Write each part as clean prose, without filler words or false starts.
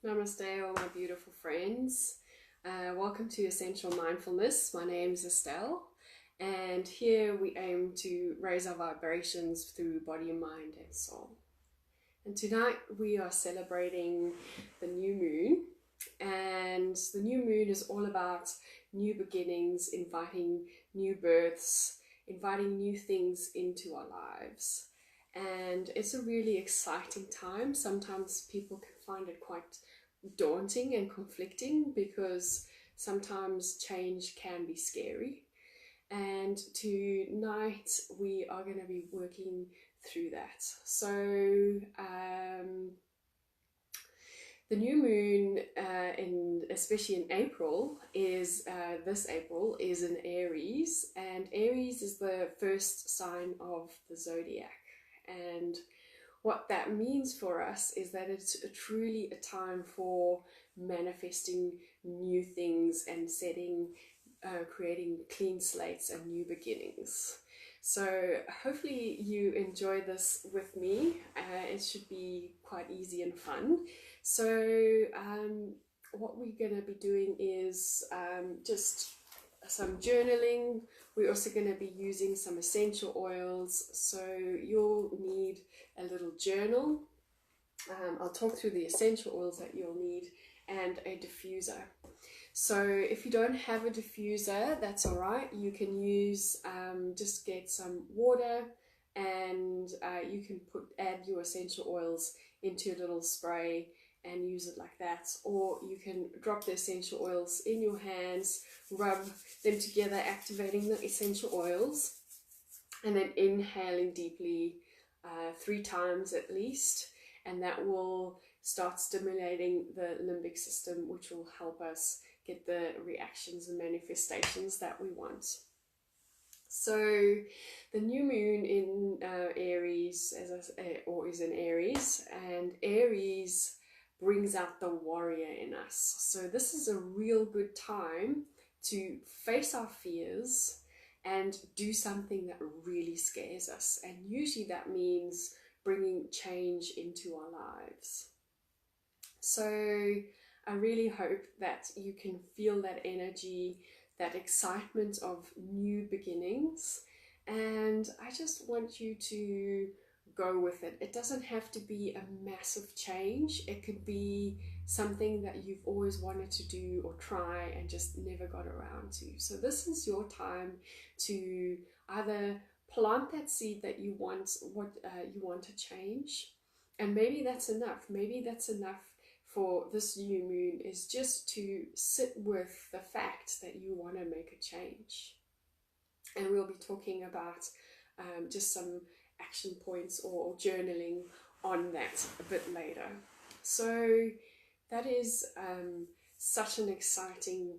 Namaste, all my beautiful friends. Welcome to Essential Mindfulness. My name is Estelle, and here we aim to raise our vibrations through body, mind, and soul. And tonight we are celebrating the new moon, and the new moon is all about new beginnings, inviting new births, inviting new things into our lives. And it's a really exciting time. Sometimes people can find it quite daunting and conflicting because sometimes change can be scary. And tonight we are going to be working through that. So the new moon, especially in April, is this April is in Aries, and Aries is the first sign of the zodiac. And what that means for us is that it's truly a time for manifesting new things and creating clean slates and new beginnings. So hopefully you enjoy this with me. It should be quite easy and fun. So what we're going to be doing is just some journaling. We're also going to be using some essential oils, so you'll need a little journal. I'll talk through the essential oils that you'll need, and a diffuser. So if you don't have a diffuser, that's all right. You can use just get some water, and you can add your essential oils into a little spray and use it like that, or you can drop the essential oils in your hands, rub them together, activating the essential oils, and then inhaling deeply 3 times at least, and that will start stimulating the limbic system, which will help us get the reactions and manifestations that we want. So the new moon in Aries, is in Aries, and Aries brings out the warrior in us. So this is a real good time to face our fears and do something that really scares us. And usually that means bringing change into our lives. So I really hope that you can feel that energy, that excitement of new beginnings. And I just want you to go with it. It doesn't have to be a massive change. It could be something that you've always wanted to do or try and just never got around to. So this is your time to either plant that seed that you want, you want to change, and maybe that's enough. Maybe that's enough for this new moon, is just to sit with the fact that you want to make a change. And we'll be talking about just some action points or journaling on that a bit later. So that is such an exciting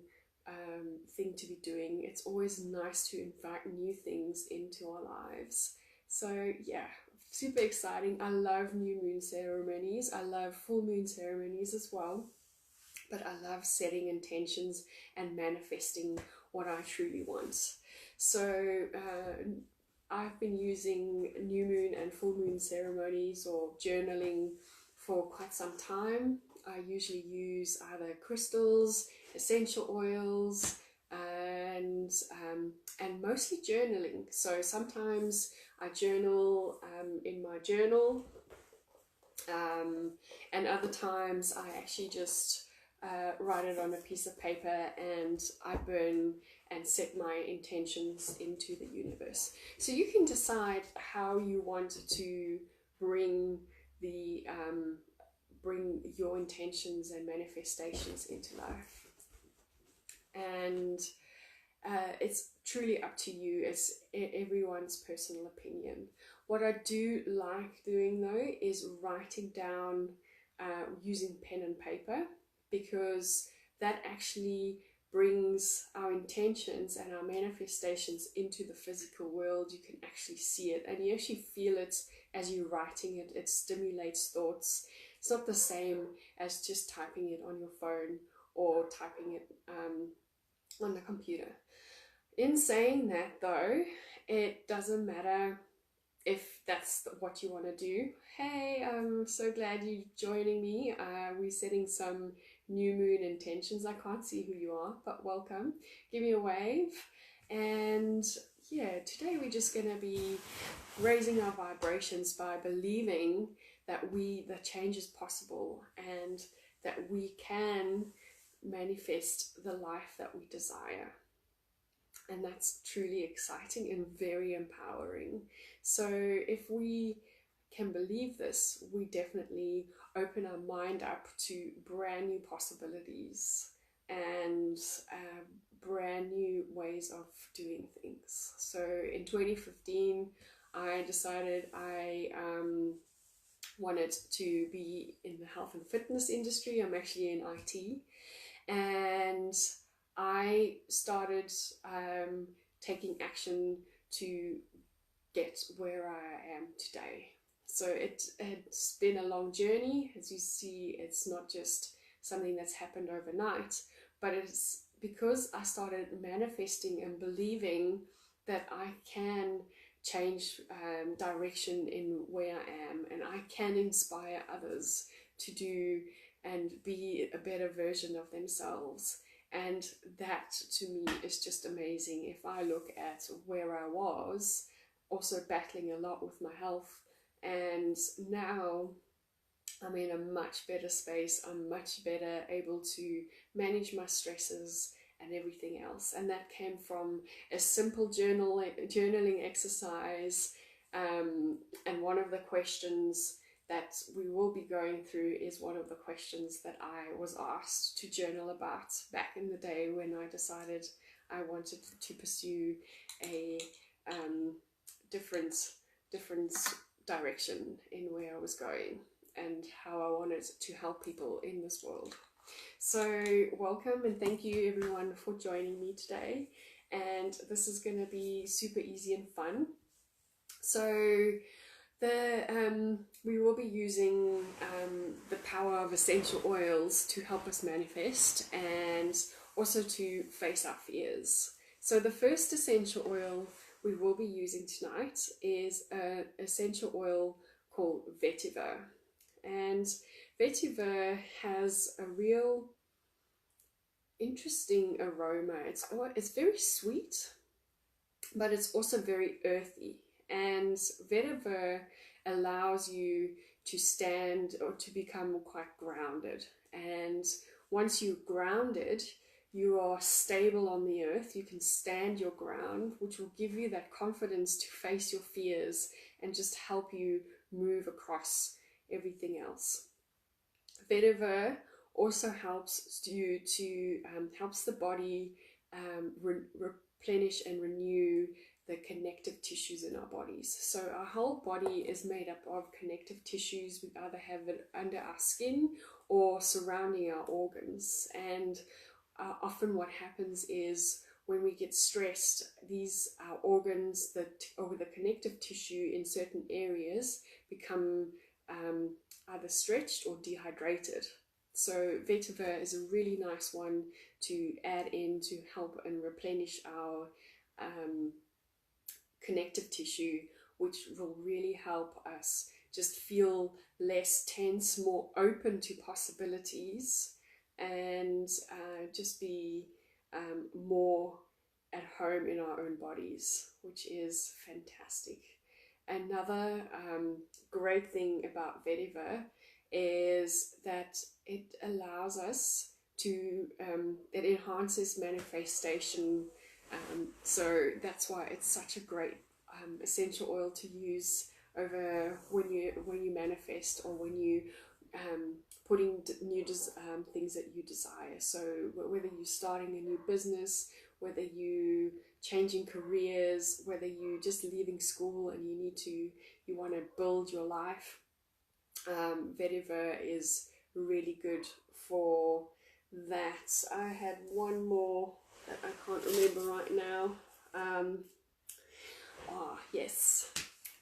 thing to be doing. It's always nice to invite new things into our lives. So yeah, super exciting. I love new moon ceremonies. I love full moon ceremonies as well. But I love setting intentions and manifesting what I truly want. So I've been using new moon and full moon ceremonies or journaling for quite some time. I usually use either crystals, essential oils, and mostly journaling. So sometimes I journal in my journal, and other times I actually just write it on a piece of paper and I burn and set my intentions into the universe. So you can decide how you want to bring your intentions and manifestations into life. And it's truly up to you. It's everyone's personal opinion. What I do like doing though is writing down using pen and paper, because that actually brings our intentions and our manifestations into the physical world. You can actually see it and you actually feel it as you're writing it. It stimulates thoughts. It's not the same as just typing it on your phone or typing it on the computer. In saying that though, it doesn't matter if that's what you want to do, hey, I'm so glad you're joining me. We're setting some new moon intentions. I can't see who you are, but welcome. Give me a wave. And yeah, today we're just going to be raising our vibrations by believing that change is possible and that we can manifest the life that we desire. And that's truly exciting and very empowering. So if we can believe this, we definitely open our mind up to brand new possibilities and brand new ways of doing things. So in 2015, I decided I wanted to be in the health and fitness industry. I'm actually in IT, and I started taking action to get where I am today. So it's been a long journey. As you see, it's not just something that's happened overnight, but it's because I started manifesting and believing that I can change direction in where I am, and I can inspire others to do and be a better version of themselves. And that to me is just amazing. If I look at where I was, also battling a lot with my health, and now I'm in a much better space. I'm much better able to manage my stresses and everything else. And that came from a simple journaling exercise. And one of the questions that we will be going through is one of the questions that I was asked to journal about back in the day when I decided I wanted to pursue a different direction in where I was going and how I wanted to help people in this world. So welcome and thank you everyone for joining me today. And this is going to be super easy and fun. So we will be using the power of essential oils to help us manifest and also to face our fears. So the first essential oil we will be using tonight is an essential oil called vetiver. And vetiver has a real interesting aroma. It's very sweet, but it's also very earthy. And vetiver allows you to stand or to become quite grounded. And once you're grounded, you are stable on the earth. You can stand your ground, which will give you that confidence to face your fears and just help you move across everything else. Vetiver also helps you to helps the body replenish and renew the connective tissues in our bodies. So our whole body is made up of connective tissues. We either have it under our skin or surrounding our organs. And often what happens is when we get stressed, these organs or the connective tissue in certain areas become either stretched or dehydrated. So vetiver is a really nice one to add in to help and replenish our connective tissue, which will really help us just feel less tense, more open to possibilities, and just be more at home in our own bodies, which is fantastic. Another great thing about vetiver is that it allows us to, it enhances manifestation. So that's why it's such a great essential oil to use over when you manifest or when you putting new things that you desire. So whether you're starting a new business, whether you changing careers, whether you just leaving school and you want to build your life, vetiver is really good for that. I had one more that I can't remember right now. Yes,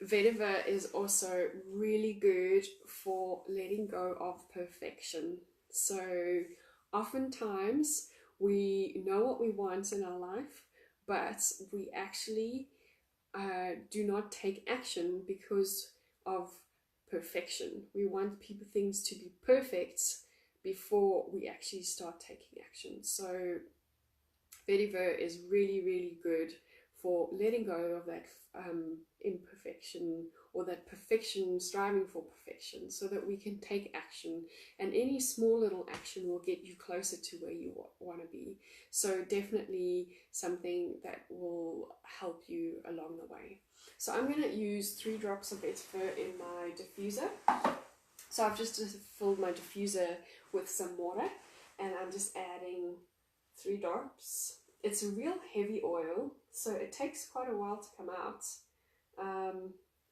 vetiver is also really good for letting go of perfection. So oftentimes we know what we want in our life, but we actually do not take action because of perfection. We want things to be perfect before we actually start taking action. So vetiver is really, really good for letting go of that imperfection, or that perfection, striving for perfection, so that we can take action, and any small little action will get you closer to where you want to be. So definitely something that will help you along the way. So I'm going to use 3 drops of vetiver in my diffuser. So I've just filled my diffuser with some water, and I'm just adding 3 drops. It's a real heavy oil, so it takes quite a while to come out.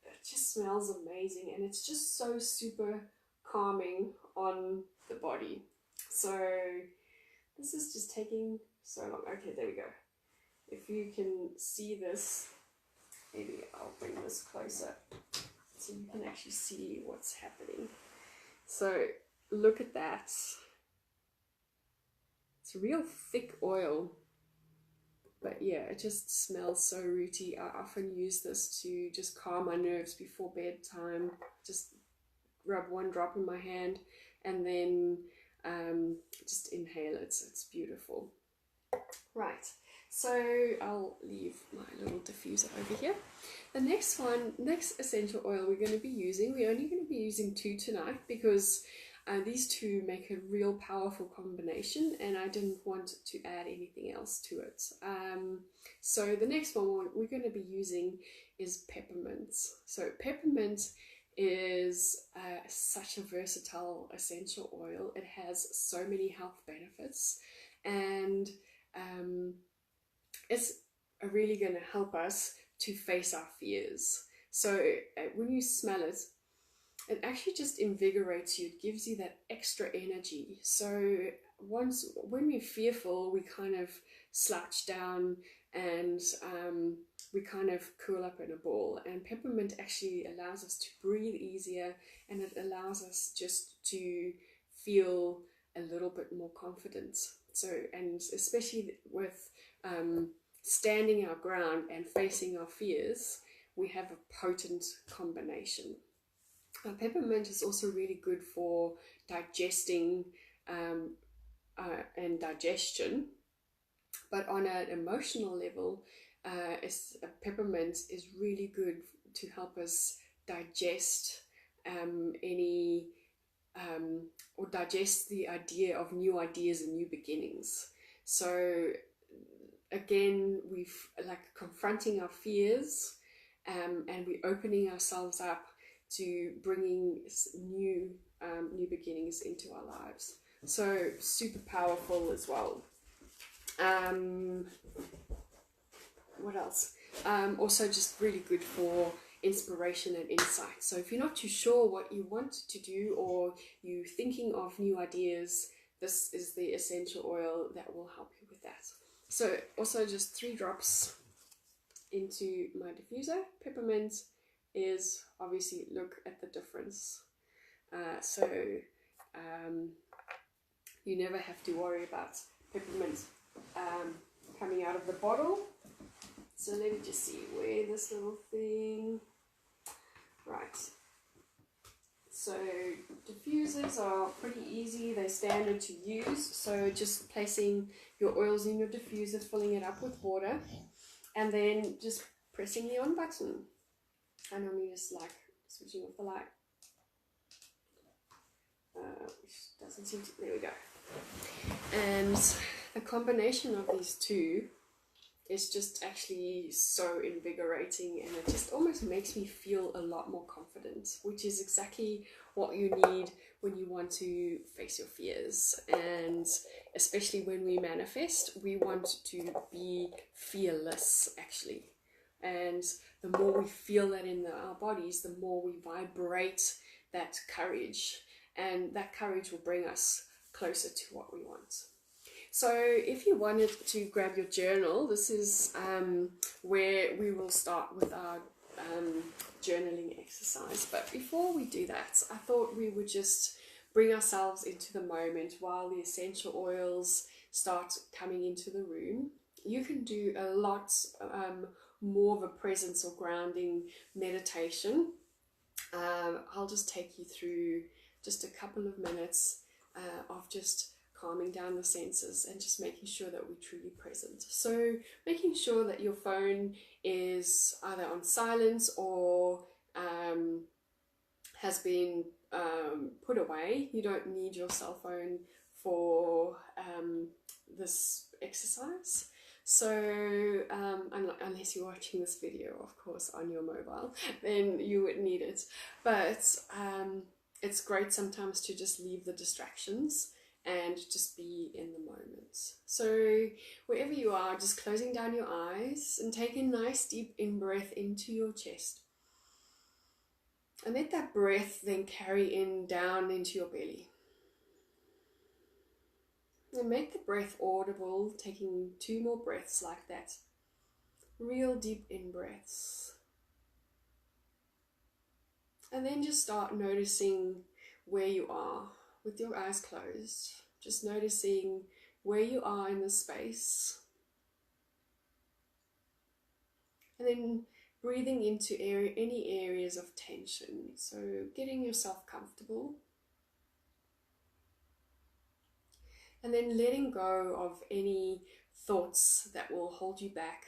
It just smells amazing, and it's just so super calming on the body. So this is just taking so long. Okay, there we go. If you can see this, maybe I'll bring this closer so you can actually see what's happening. So look at that. It's a real thick oil. But yeah, it just smells so rooty. I often use this to just calm my nerves before bedtime. Just rub 1 drop in my hand and then just inhale it. It's beautiful. Right, so I'll leave my little diffuser over here. The next essential oil we're going to be using, we're only going to be using 2 tonight because these 2 make a real powerful combination, and I didn't want to add anything else to it. So the next one we're going to be using is peppermint. So peppermint is such a versatile essential oil. It has so many health benefits, and it's really going to help us to face our fears. So when you smell it, it actually just invigorates you. It gives you that extra energy. So when we're fearful, we kind of slouch down and we kind of curl up in a ball. And peppermint actually allows us to breathe easier, and it allows us just to feel a little bit more confident. So, and especially with standing our ground and facing our fears, we have a potent combination. Peppermint is also really good for digesting and digestion, but on an emotional level, peppermint is really good to help us digest or digest the idea of new ideas and new beginnings. So again, we've confronting our fears, and we're opening ourselves up to bringing new beginnings into our lives. So super powerful as well. What else? Also just really good for inspiration and insight. So if you're not too sure what you want to do, or you're thinking of new ideas, this is the essential oil that will help you with that. So also just 3 drops into my diffuser. Peppermint is obviously, look at the difference. So you never have to worry about peppermint coming out of the bottle. So let me just see where this little thing, right. So diffusers are pretty easy, they're standard to use. So just placing your oils in your diffuser, filling it up with water, and then just pressing the on button. I normally just like switching off the light, which doesn't seem to, there we go. And the combination of these 2 is just actually so invigorating, and it just almost makes me feel a lot more confident, which is exactly what you need when you want to face your fears. And especially when we manifest, we want to be fearless actually. And the more we feel that in our bodies, the more we vibrate that courage, and that courage will bring us closer to what we want. So if you wanted to grab your journal, this is where we will start with our journaling exercise. But before we do that, I thought we would just bring ourselves into the moment while the essential oils start coming into the room. You can do a lot more of a presence or grounding meditation, I'll just take you through just a couple of minutes of just calming down the senses and just making sure that we're truly present. So making sure that your phone is either on silence or has been put away. You don't need your cell phone for this exercise. So unless you're watching this video, of course, on your mobile, then you would need it. But it's great sometimes to just leave the distractions and just be in the moment. So wherever you are, just closing down your eyes and take a nice deep in-breath into your chest. And let that breath then carry in down into your belly. And make the breath audible, taking 2 more breaths like that. Real deep in-breaths. And then just start noticing where you are with your eyes closed. Just noticing where you are in the space. And then breathing into any areas of tension. So getting yourself comfortable. And then letting go of any thoughts that will hold you back.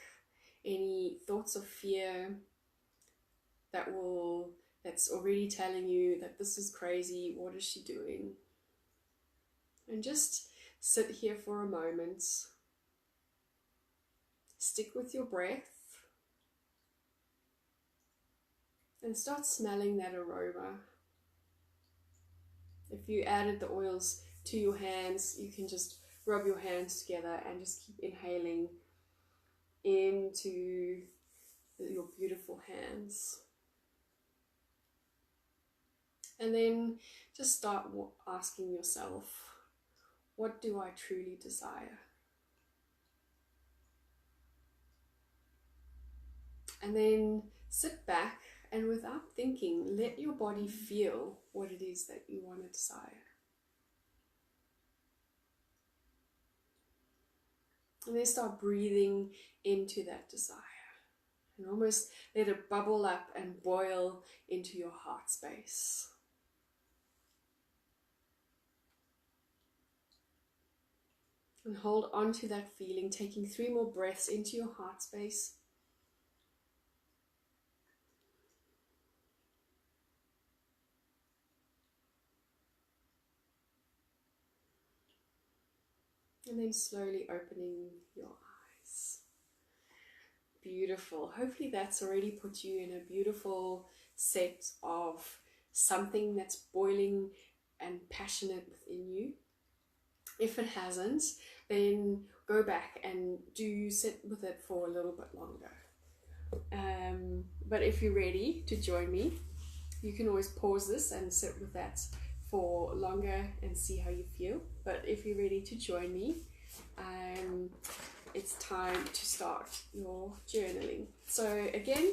Any thoughts of fear that's already telling you that this is crazy, what is she doing? And just sit here for a moment. Stick with your breath. And start smelling that aroma. If you added the oils to your hands, you can just rub your hands together and just keep inhaling into your beautiful hands. And then just start asking yourself, what do I truly desire? And then sit back and without thinking, let your body feel what it is that you want to desire. And then start breathing into that desire. And almost let it bubble up and boil into your heart space. And hold on to that feeling, taking 3 more breaths into your heart space. And then slowly opening your eyes. Beautiful. Hopefully that's already put you in a beautiful set of something that's boiling and passionate within you. If it hasn't, then go back and do sit with it for a little bit longer. But if you're ready to join me, you can always pause this and sit with that for longer and see how you feel. But if you're ready to join me, it's time to start your journaling. So again,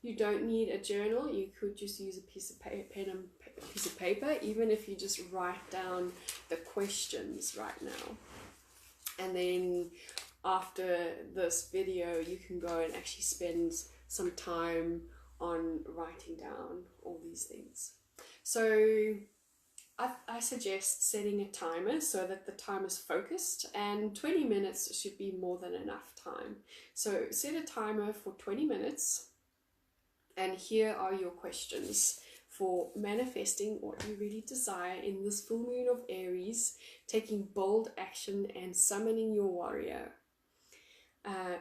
you don't need a journal. You could just use a piece of pen and piece of paper, even if you just write down the questions right now. And then after this video, you can go and actually spend some time on writing down all these things. So I suggest setting a timer so that the time is focused, and 20 minutes should be more than enough time. So set a timer for 20 minutes, and here are your questions for manifesting what you really desire in this full moon of Aries, taking bold action and summoning your warrior,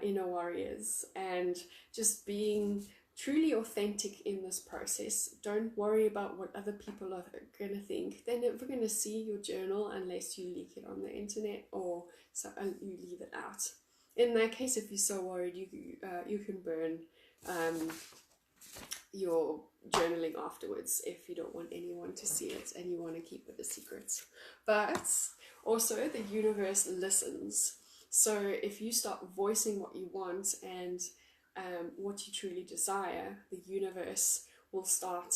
inner warriors, and just being truly authentic in this process. Don't worry about what other people are going to think. They're never going to see your journal unless you leak it on the internet or you leave it out. In that case, if you're so worried, you can burn your journaling afterwards if you don't want anyone to see it and you want to keep it a secret. But also the universe listens. So if you start voicing what you want and what you truly desire, the universe will start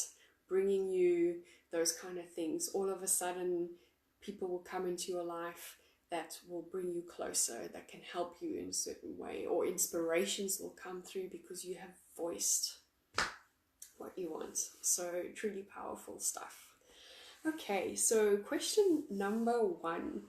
bringing you those kind of things. All of a sudden, people will come into your life that will bring you closer, that can help you in a certain way, or inspirations will come through because you have voiced what you want. So truly powerful stuff. Okay, so question number 1,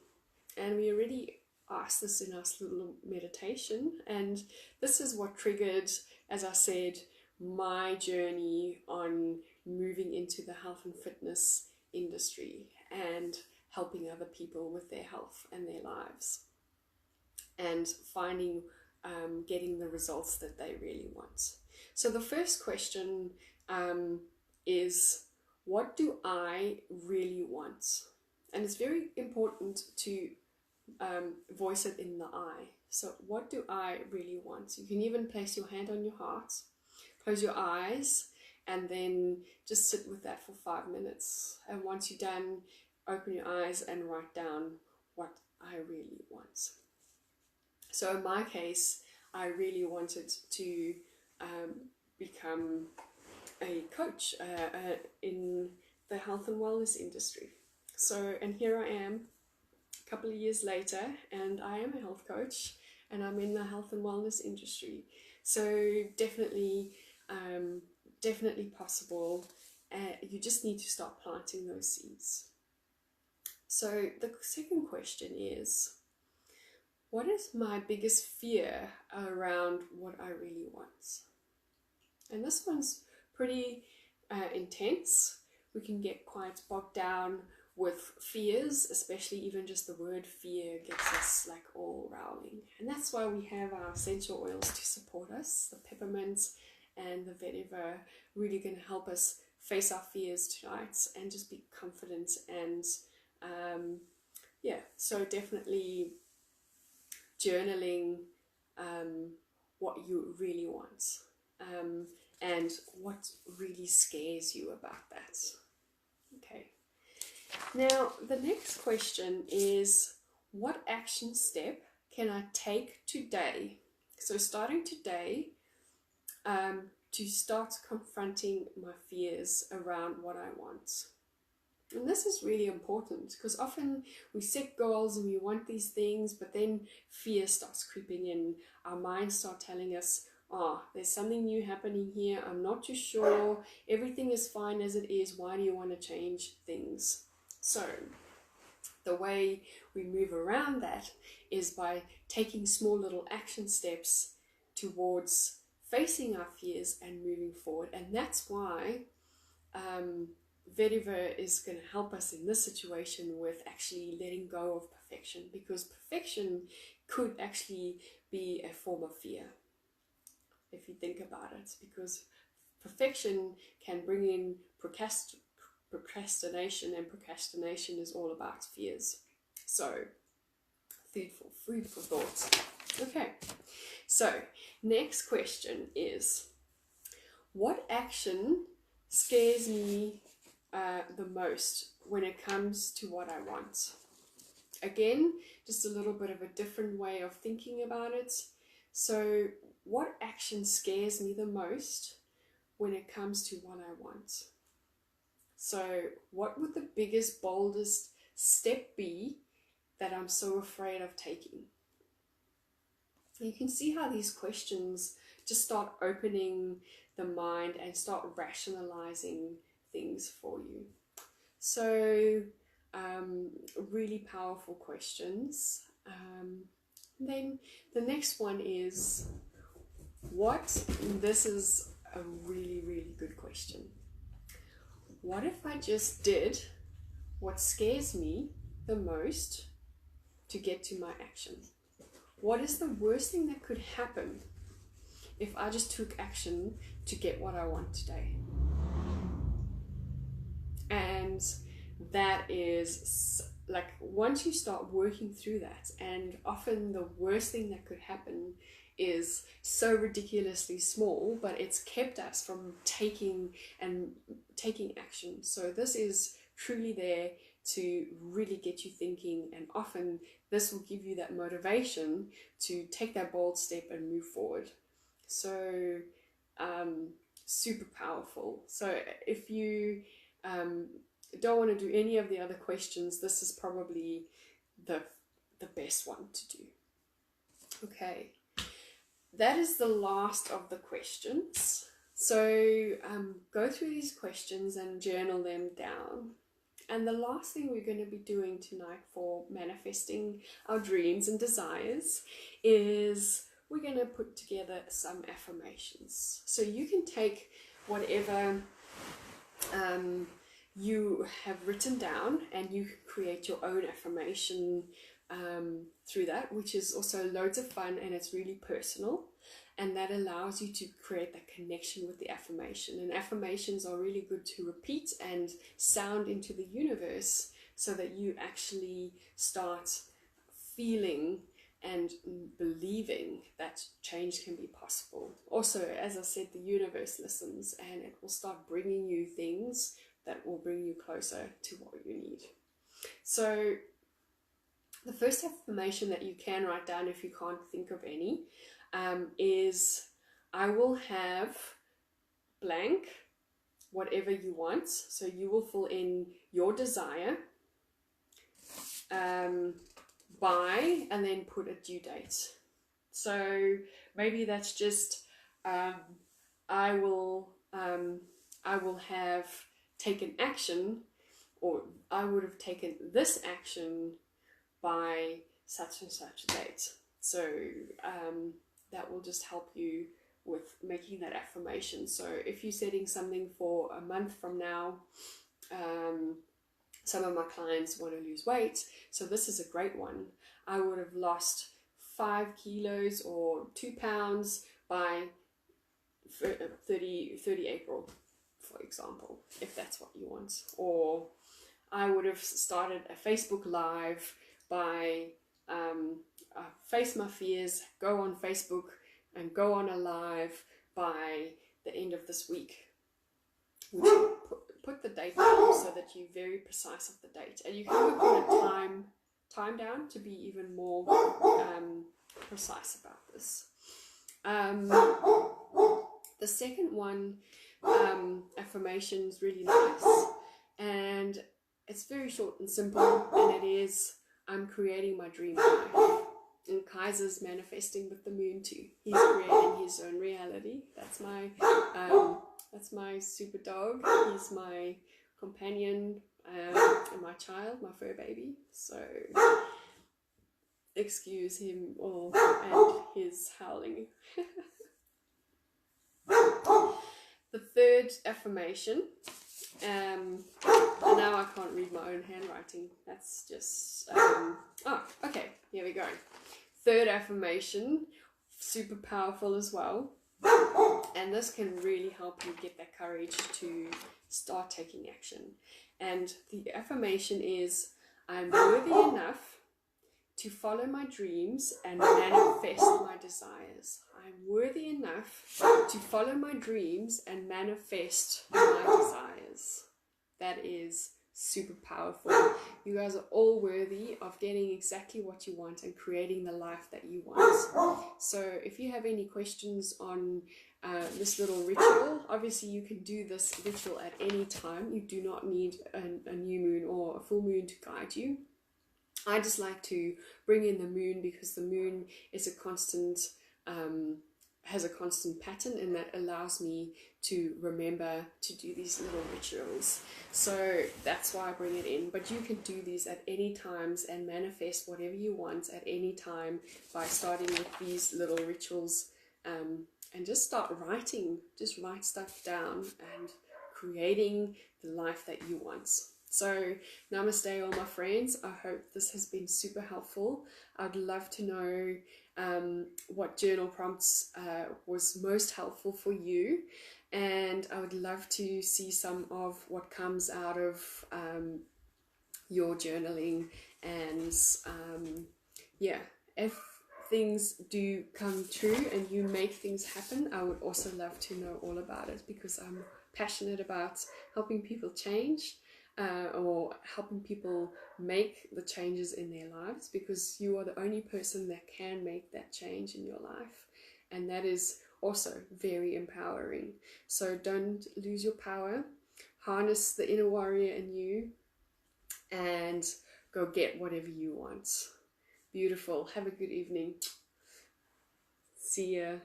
and we already asked this in our little meditation, and this is what triggered, as I said, my journey on moving into the health and fitness industry and helping other people with their health and their lives, and finding getting the results that they really want. So the first question is, what do I really want? And it's very important to voice it in the I. So what do I really want? You can even place your hand on your heart, close your eyes, and then just sit with that for 5 minutes. And once you're done, open your eyes and write down what I really want. So in my case, I really wanted to become a coach in the health and wellness industry. So, and here I am a couple of years later, and I am a health coach, and I'm in the health and wellness industry. So definitely possible. You just need to start planting those seeds. So the second question is, what is my biggest fear around what I really want? And this one's pretty intense. We can get quite bogged down with fears, especially even just the word fear gets us like all rowling. And that's why we have our essential oils to support us. The peppermint and the vetiver really going to help us face our fears tonight and just be confident. And so definitely journaling what you really want, and what really scares you about that. Okay. Now, the next question is, what action step can I take today? So starting today, to start confronting my fears around what I want. And this is really important because often we set goals and we want these things, but then fear starts creeping in. Our minds start telling us, there's something new happening here. I'm not too sure. Everything is fine as it is. Why do you want to change things? So the way we move around that is by taking small little action steps towards facing our fears and moving forward. And that's why vetiver is going to help us in this situation with actually letting go of perfection, because perfection could actually be a form of fear if you think about it, because perfection can bring in procrastination, and procrastination is all about fears. So food for thought. Okay, so next question is, what action scares me the most when it comes to what I want? Again, just a little bit of a different way of thinking about it. So what action scares me the most when it comes to what I want? So what would the biggest, boldest step be that I'm so afraid of taking? You can see how these questions just start opening the mind and start rationalizing things for you. So really powerful questions. Then the next one is, this is a really, really good question. What if I just did what scares me the most to get to my action? What is the worst thing that could happen if I just took action to get what I want today? And that is like, once you start working through that, and often the worst thing that could happen is so ridiculously small, but it's kept us from taking action. So this is truly there to really get you thinking, and often this will give you that motivation to take that bold step and move forward. So super powerful. So if you don't want to do any of the other questions, this is probably the the best one to do. Okay, that is the last of the questions. So go through these questions and journal them down. And the last thing we're going to be doing tonight for manifesting our dreams and desires is we're going to put together some affirmations. So you can take whatever you have written down and you can create your own affirmation through that, which is also loads of fun, and it's really personal, and that allows you to create that connection with the affirmation. And affirmations are really good to repeat and sound into the universe so that you actually start feeling and believing that change can be possible. Also, as I said, the universe listens, and it will start bringing you things that will bring you closer to what you need. So the first affirmation that you can write down, if you can't think of any, is I will have blank, whatever you want. So you will fill in your desire by, and then put a due date. So maybe that's just I will have taken action, or I would have taken this action by such and such a date. So that will just help you with making that affirmation. So if you're setting something for a month from now, some of my clients want to lose weight, so this is a great one. I would have lost 5 kilos or 2 pounds by 30 April, for example, if that's what you want. Or I would have started a Facebook Live by face my fears, go on Facebook and go on a live by the end of this week. Which put the date down so that you're very precise of the date, and you can even put a time down to be even more precise about this. The second one, affirmation, is really nice, and it's very short and simple, and it is, I'm creating my dream life. And Kaiser's manifesting with the moon too. He's creating his own reality. That's my super dog. He's my companion and my child, my fur baby. So excuse him and his howling. The third affirmation, and now I can't read my own handwriting. That's just okay, here we go. Third affirmation, super powerful as well, and this can really help you get that courage to start taking action. And the affirmation is, I'm worthy enough to follow my dreams and manifest my desires. I'm worthy enough to follow my dreams and manifest my desires. That is super powerful. You guys are all worthy of getting exactly what you want and creating the life that you want. So if you have any questions on this little ritual, obviously you can do this ritual at any time. You do not need a new moon or a full moon to guide you. I just like to bring in the moon because the moon is a constant, has a constant pattern, and that allows me to remember to do these little rituals. So that's why I bring it in. But you can do these at any times and manifest whatever you want at any time by starting with these little rituals, and just start writing. Just write stuff down and creating the life that you want. So namaste all my friends. I hope this has been super helpful. I'd love to know what journal prompts was most helpful for you, and I would love to see some of what comes out of your journaling. And yeah, if things do come true and you make things happen, I would also love to know all about it, because I'm passionate about helping people change, or helping people make the changes in their lives, because you are the only person that can make that change in your life, and that is also very empowering. So don't lose your power, harness the inner warrior in you, and go get whatever you want. Beautiful. Have a good evening. See ya.